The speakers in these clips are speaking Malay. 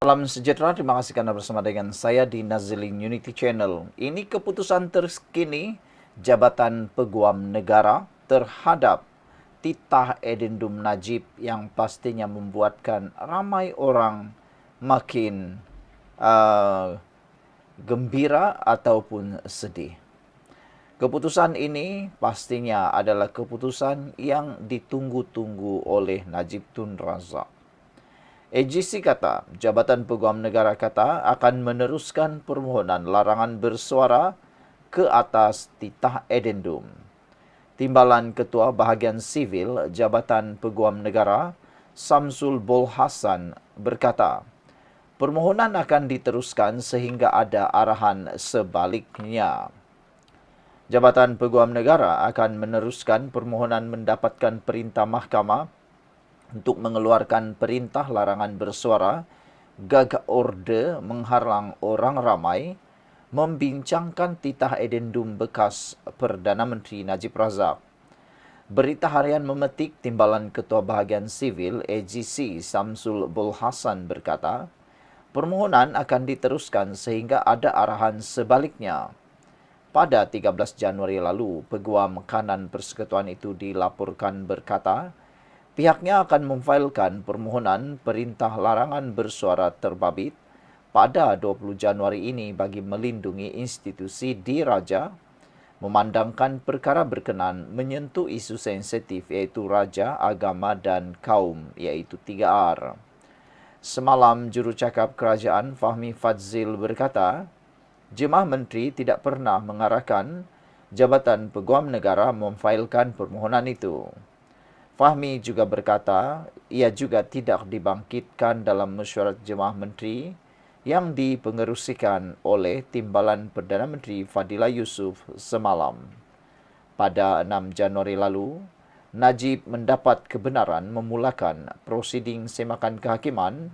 Salam sejahtera, terima kasih karena bersama dengan saya di Nazilin Unity Channel. Ini keputusan terkini Jabatan Peguam Negara terhadap titah edendum Najib yang pastinya membuatkan ramai orang makin uh, gembira ataupun sedih. Keputusan ini pastinya adalah keputusan yang ditunggu-tunggu oleh Najib Tun Razak. AGC kata, Jabatan Peguam Negara kata akan meneruskan permohonan larangan bersuara ke atas titah edendum. Timbalan Ketua Bahagian Sivil Jabatan Peguam Negara, Samsul Bol Hassan berkata, permohonan akan diteruskan sehingga ada arahan sebaliknya. Jabatan Peguam Negara akan meneruskan permohonan mendapatkan perintah mahkamah untuk mengeluarkan perintah larangan bersuara, gag order menghalang orang ramai membincangkan titah edendum bekas Perdana Menteri Najib Razak. Berita Harian memetik Timbalan Ketua Bahagian Sivil AGC Samsul Bol Hassan berkata, permohonan akan diteruskan sehingga ada arahan sebaliknya. Pada 13 Januari lalu, Peguam Kanan Persekutuan itu dilaporkan berkata, pihaknya akan memfailkan permohonan perintah larangan bersuara terbabit pada 20 Januari ini bagi melindungi institusi diraja, memandangkan perkara berkenan menyentuh isu sensitif iaitu raja, agama dan kaum iaitu 3R. Semalam jurucakap kerajaan Fahmi Fadzil berkata, Jemaah Menteri tidak pernah mengarahkan Jabatan Peguam Negara memfailkan permohonan itu. Fahmi juga berkata, ia juga tidak dibangkitkan dalam mesyuarat Jemaah Menteri yang dipengerusikan oleh Timbalan Perdana Menteri Fadila Yusof semalam. Pada 6 Januari lalu, Najib mendapat kebenaran memulakan prosiding semakan kehakiman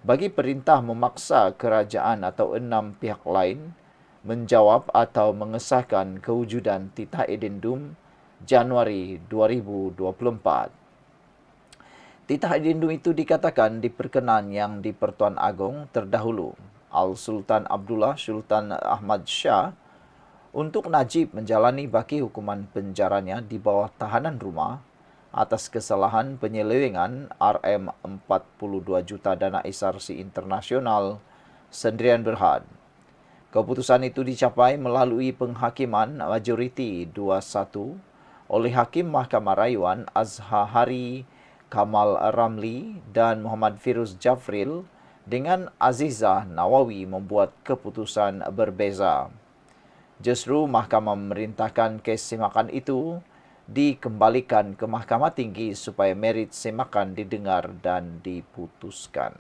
bagi perintah memaksa kerajaan atau 6 pihak lain menjawab atau mengesahkan kewujudan titah edendum Januari 2024. Titah edendum itu dikatakan diperkenan yang di Pertuan Agong terdahulu, Al-Sultan Abdullah Sultan Ahmad Shah, untuk Najib menjalani baki hukuman penjaranya di bawah tahanan rumah atas kesalahan penyelewengan RM42 juta dana SRC internasional Sendirian Berhad. Keputusan itu dicapai melalui penghakiman majoriti 2-1 oleh Hakim Mahkamah Rayuan Azhari Kamal Ramli dan Muhammad Firuz Jafril dengan Azizah Nawawi membuat keputusan berbeza. Justru Mahkamah memerintahkan kes semakan itu dikembalikan ke Mahkamah Tinggi supaya merit semakan didengar dan diputuskan.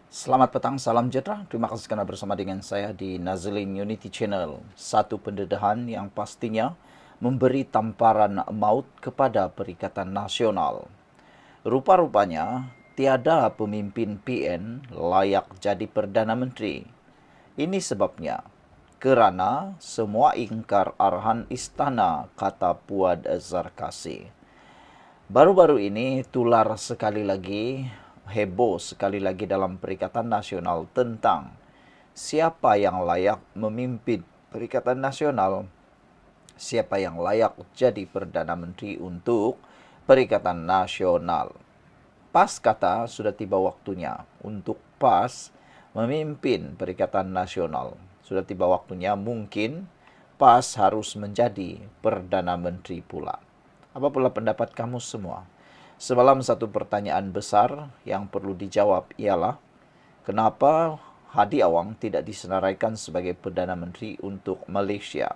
Selamat petang, salam sejahtera. Terima kasih kerana bersama dengan saya di Nazilin Unity Channel. Satu pendedahan yang pastinya memberi tamparan maut kepada Perikatan Nasional. Rupa-rupanya, tiada pemimpin PN layak jadi Perdana Menteri. Ini sebabnya, kerana semua ingkar arahan istana, kata Puad Zarkasi. Baru-baru ini tular sekali lagi, heboh sekali lagi dalam Perikatan Nasional tentang siapa yang layak memimpin Perikatan Nasional, siapa yang layak jadi Perdana Menteri untuk Perikatan Nasional. PAS kata sudah tiba waktunya untuk PAS memimpin Perikatan Nasional. Sudah tiba waktunya mungkin PAS harus menjadi Perdana Menteri pula. Apa pula pendapat kamu semua? Semalam satu pertanyaan besar yang perlu dijawab ialah kenapa Hadi Awang tidak disenaraikan sebagai Perdana Menteri untuk Malaysia?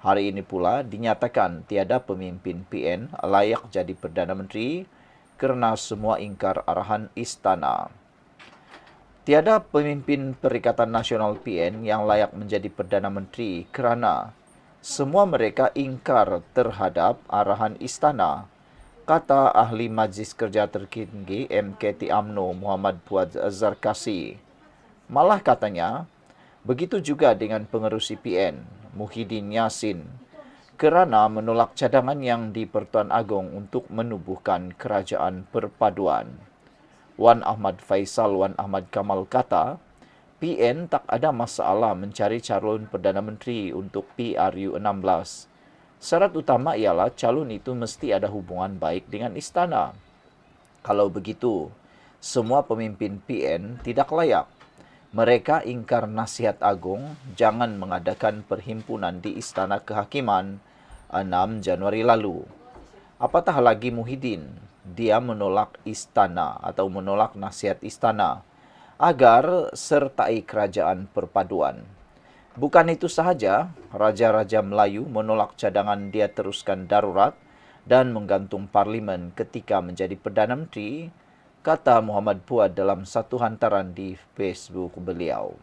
Hari ini pula dinyatakan tiada pemimpin PN layak jadi Perdana Menteri kerana semua ingkar arahan istana. Tiada pemimpin Perikatan Nasional PN yang layak menjadi Perdana Menteri kerana semua mereka ingkar terhadap arahan istana, kata Ahli Majlis Kerja Tertinggi MKT UMNO Muhammad Puad Zarkasi. Malah katanya, begitu juga dengan pengerusi PN, Muhyiddin Yassin, kerana menolak cadangan yang di Pertuan Agong untuk menubuhkan kerajaan perpaduan. Wan Ahmad Faisal Wan Ahmad Kamal kata, PN tak ada masalah mencari calon Perdana Menteri untuk PRU16. Syarat utama ialah calon itu mesti ada hubungan baik dengan istana. Kalau begitu, semua pemimpin PN tidak layak. Mereka ingkar nasihat agung jangan mengadakan perhimpunan di Istana Kehakiman 6 Januari lalu. Apatah lagi Muhyiddin, dia menolak istana atau menolak nasihat istana agar sertai kerajaan perpaduan. Bukan itu sahaja, Raja-Raja Melayu menolak cadangan dia teruskan darurat dan menggantung parlimen ketika menjadi Perdana Menteri, kata Muhammad Puad dalam satu hantaran di Facebook beliau.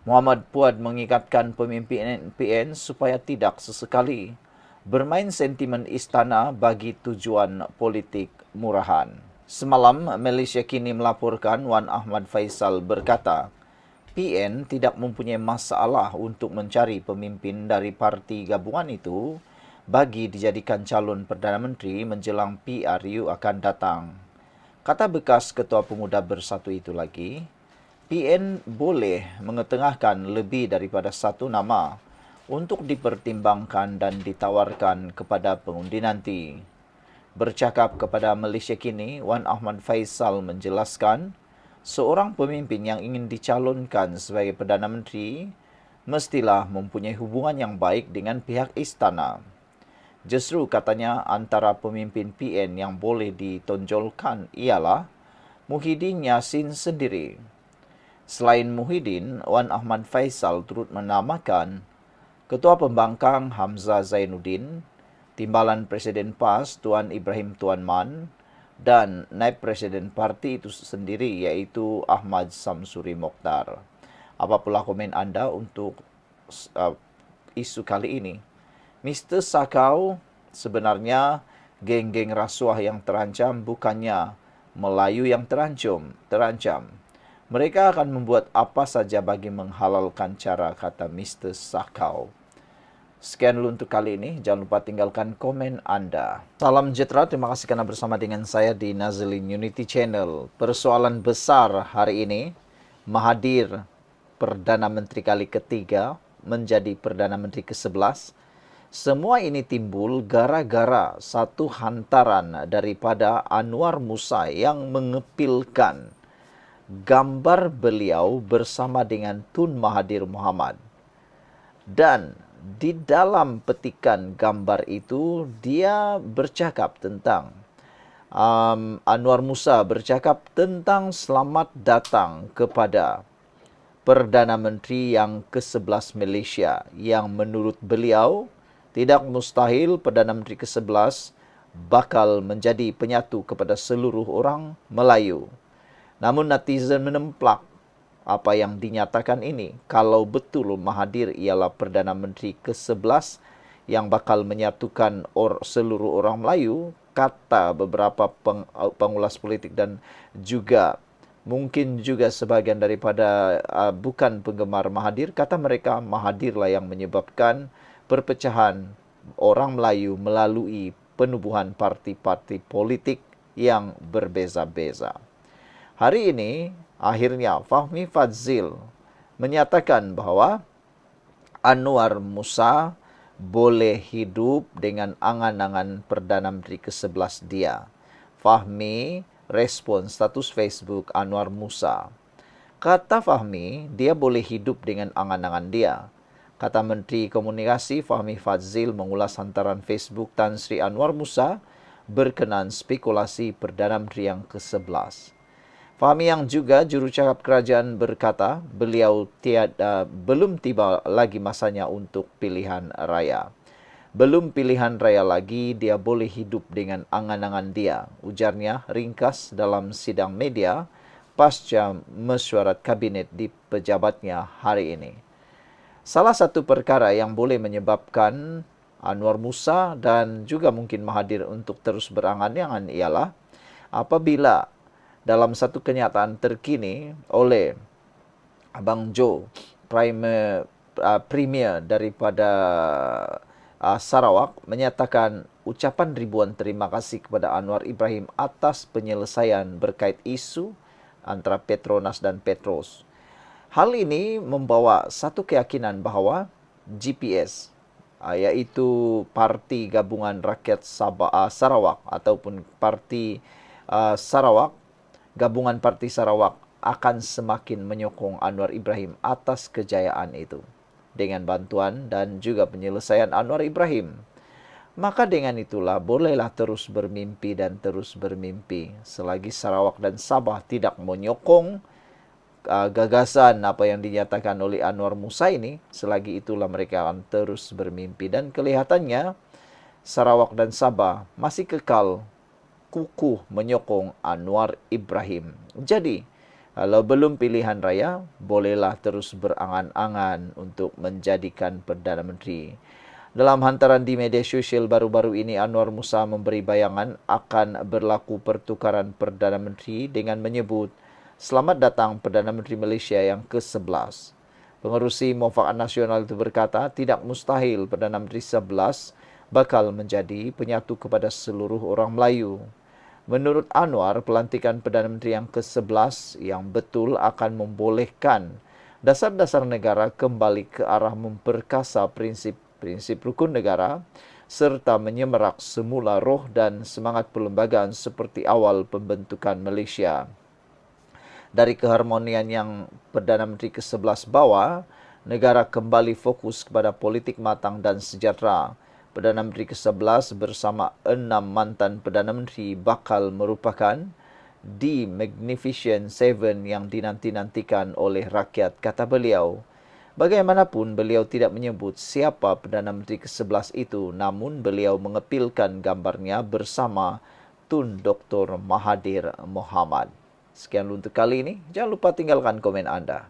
Muhammad Puad mengingatkan pemimpin PN supaya tidak sesekali bermain sentimen istana bagi tujuan politik murahan. Semalam, Malaysia Kini melaporkan Wan Ahmad Faisal berkata, PN tidak mempunyai masalah untuk mencari pemimpin dari parti gabungan itu bagi dijadikan calon Perdana Menteri menjelang PRU akan datang. Kata bekas Ketua Pemuda Bersatu itu lagi, PN boleh mengetengahkan lebih daripada satu nama untuk dipertimbangkan dan ditawarkan kepada pengundi nanti. Bercakap kepada Malaysia Kini, Wan Ahmad Faisal menjelaskan, seorang pemimpin yang ingin dicalonkan sebagai Perdana Menteri mestilah mempunyai hubungan yang baik dengan pihak istana. Justru katanya antara pemimpin PN yang boleh ditonjolkan ialah Muhyiddin Yassin sendiri. Selain Muhyiddin, Wan Ahmad Faisal turut menamakan Ketua Pembangkang Hamzah Zainuddin, Timbalan Presiden PAS Tuan Ibrahim Tuan Man dan Naib Presiden parti itu sendiri iaitu Ahmad Samsuri Mokhtar. Apa pula komen anda untuk isu kali ini? Mr. Sakau, sebenarnya geng-geng rasuah yang terancam bukannya Melayu yang terancam. Mereka akan membuat apa saja bagi menghalalkan cara, kata Mr. Sakau. Sekian dulu untuk kali ini. Jangan lupa tinggalkan komen anda. Salam sejahtera. Terima kasih karena bersama dengan saya di Nazilin Unity Channel. Persoalan besar hari ini, Mahathir Perdana Menteri kali ketiga menjadi Perdana Menteri ke-11. Semua ini timbul gara-gara satu hantaran daripada Anwar Musa yang mengepilkan gambar beliau bersama dengan Tun Mahathir Mohamad. Dan di dalam petikan gambar itu, dia bercakap tentang Anwar Musa bercakap tentang selamat datang kepada Perdana Menteri yang ke-11 Malaysia, yang menurut beliau tidak mustahil Perdana Menteri ke-11 bakal menjadi penyatu kepada seluruh orang Melayu. Namun netizen menemplak apa yang dinyatakan ini. Kalau betul Mahathir ialah Perdana Menteri ke-11 yang bakal menyatukan seluruh orang Melayu, kata beberapa pengulas politik dan juga mungkin juga sebahagian daripada bukan penggemar Mahathir, kata mereka Mahathirlah yang menyebabkan perpecahan orang Melayu melalui penubuhan parti-parti politik yang berbeza-beza. Hari ini, akhirnya Fahmi Fadzil menyatakan bahawa Anwar Musa boleh hidup dengan angan-angan Perdana Menteri ke-11 dia. Fahmi respon status Facebook Anwar Musa. Kata Fahmi, dia boleh hidup dengan angan-angan dia. Kata Menteri Komunikasi Fahmi Fadzil mengulas hantaran Facebook Tan Sri Anwar Musa berkenaan spekulasi Perdana Menteri yang ke-11. Fahmi yang juga jurucakap kerajaan berkata beliau belum tiba lagi masanya untuk pilihan raya. Belum pilihan raya lagi, dia boleh hidup dengan angan-angan dia, ujarnya ringkas dalam sidang media pasca mesyuarat kabinet di pejabatnya hari ini. Salah satu perkara yang boleh menyebabkan Anwar Musa dan juga mungkin Mahathir untuk terus berangan-angan ialah apabila dalam satu kenyataan terkini oleh Abang Joe, Premier daripada Sarawak, menyatakan ucapan ribuan terima kasih kepada Anwar Ibrahim atas penyelesaian berkait isu antara Petronas dan Petros. Hal ini membawa satu keyakinan bahawa GPS, iaitu Parti Gabungan Rakyat Sarawak ataupun Parti Sarawak, Gabungan Parti Sarawak akan semakin menyokong Anwar Ibrahim atas kejayaan itu. Dengan bantuan dan juga penyelesaian Anwar Ibrahim, maka dengan itulah bolehlah terus bermimpi dan terus bermimpi. Selagi Sarawak dan Sabah tidak menyokong gagasan apa yang dinyatakan oleh Anwar Musa ini, selagi itulah mereka akan terus bermimpi. Dan kelihatannya Sarawak dan Sabah masih kekal kukuh menyokong Anwar Ibrahim. Jadi, kalau belum pilihan raya, bolehlah terus berangan-angan untuk menjadikan Perdana Menteri. Dalam hantaran di media sosial baru-baru ini, Anwar Musa memberi bayangan akan berlaku pertukaran Perdana Menteri dengan menyebut, "Selamat datang Perdana Menteri Malaysia yang ke-11. Pengerusi Muafakat Nasional itu berkata, tidak mustahil Perdana Menteri 11 bakal menjadi penyatu kepada seluruh orang Melayu. Menurut Anwar, pelantikan Perdana Menteri yang ke-11 yang betul akan membolehkan dasar-dasar negara kembali ke arah memperkasa prinsip-prinsip rukun negara serta menyemerak semula roh dan semangat perlembagaan seperti awal pembentukan Malaysia. Dari keharmonian yang Perdana Menteri ke-11 bawa, negara kembali fokus kepada politik matang dan sejahtera. Perdana Menteri ke-11 bersama 6 mantan Perdana Menteri bakal merupakan The Magnificent Seven yang dinanti-nantikan oleh rakyat, kata beliau. Bagaimanapun, beliau tidak menyebut siapa Perdana Menteri ke-11 itu, namun beliau mengepilkan gambarnya bersama Tun Dr. Mahathir Mohamad. Sekian untuk kali ini. Jangan lupa tinggalkan komen Anda.